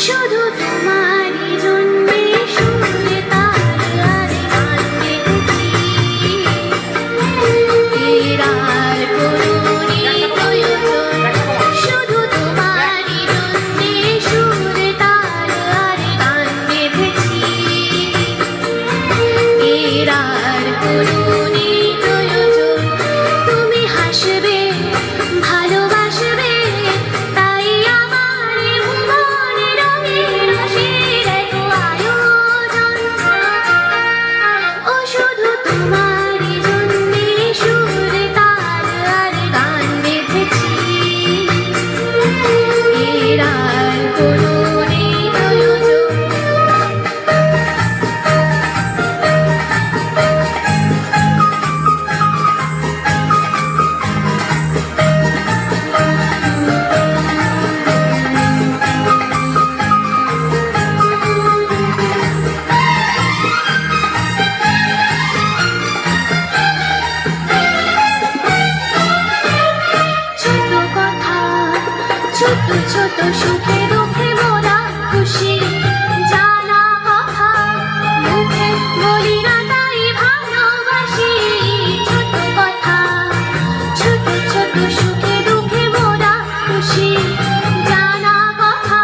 শুধু তোমারই জন্যে সুরে তার আর গান গেয়েছি। এর আর কোনো প্রয়োজন, শুধু তোমারই জন্যে সুরে তার আর গান গেয়েছি। এর আর কোনো প্রয়োজন, তুমি হাসবে ভালোবাসবে, তাই আমার ভুবনে রঙের রসের এত আয়োজন। ও শুধু তোমারই জন্যে সুরে তার আর গান বেঁধেছি। এর আর কোনো প্রয়োজন। ছোট কথা, ছোট ছোট সুখে দুঃখে মোরা খুশি, জানা কথা মুখে বলি না তাই ভালোবাসি। ছোট কথা, ছোট ছোট সুখে দুঃখে মোরা খুশি, জানা কথা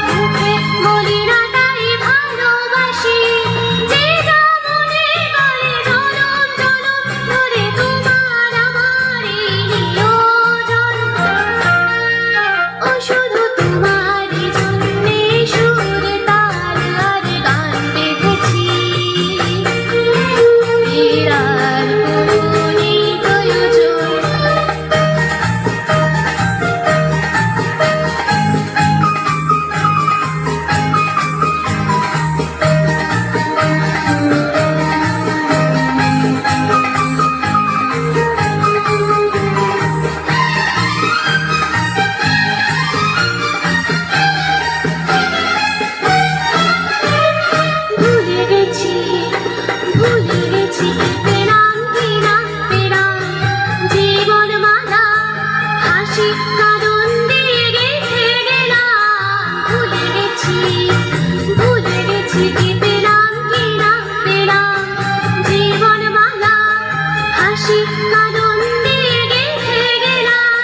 মুখে বলি না তাই ভালোবাসি। যে যা মনে করে জনম জনম ধরে তোমার আমার এই নিয়োজন। ও শুধু তোমারই জন্যে সুরে তার আর গান বেঁধেছি। এর আর কোনো প্রয়োজন। ভুলে গেছি, ভুলে গেছি পেলাম কি না পেলাম জীবন মালা, হাসি কাঁদন দিয়ে গেঁথে গেলাম। ভুলে গেছি, ভুলে গেছি কি পেলাম কি না পেলাম জীবন মালা, হাসি কাঁদন দিয়ে গেঁথে গেলাম।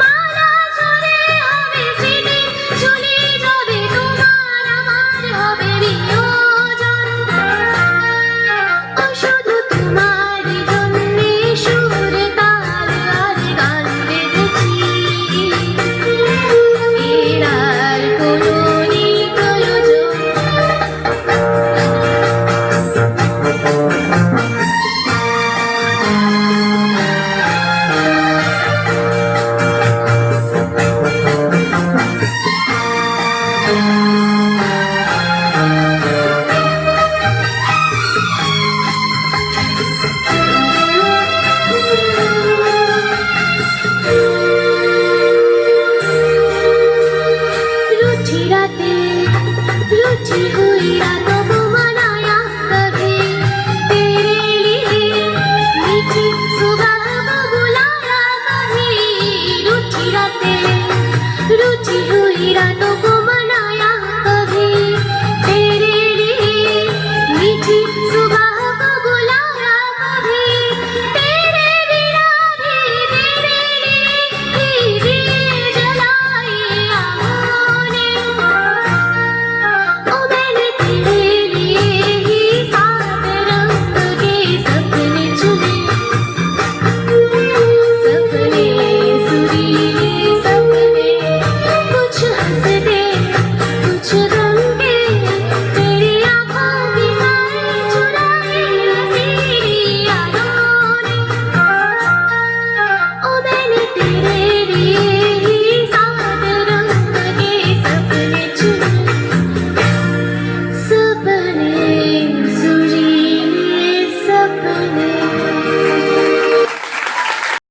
মালা ঝরে হবে স্মৃতি, চলে যাবে তোমার আমার হবে বিয়োজন। ও শুধু তোমারই জন্যে সুরে তার আর গান বেঁধেছি। এর আর কোনো প্রয়োজন। रूठी रातें, रूठी हुई रातों को मनाया कभी तेरे लिए, मीठी सुबह को बुलाया कभी। रूठी रातें, रूठी हुई रातों को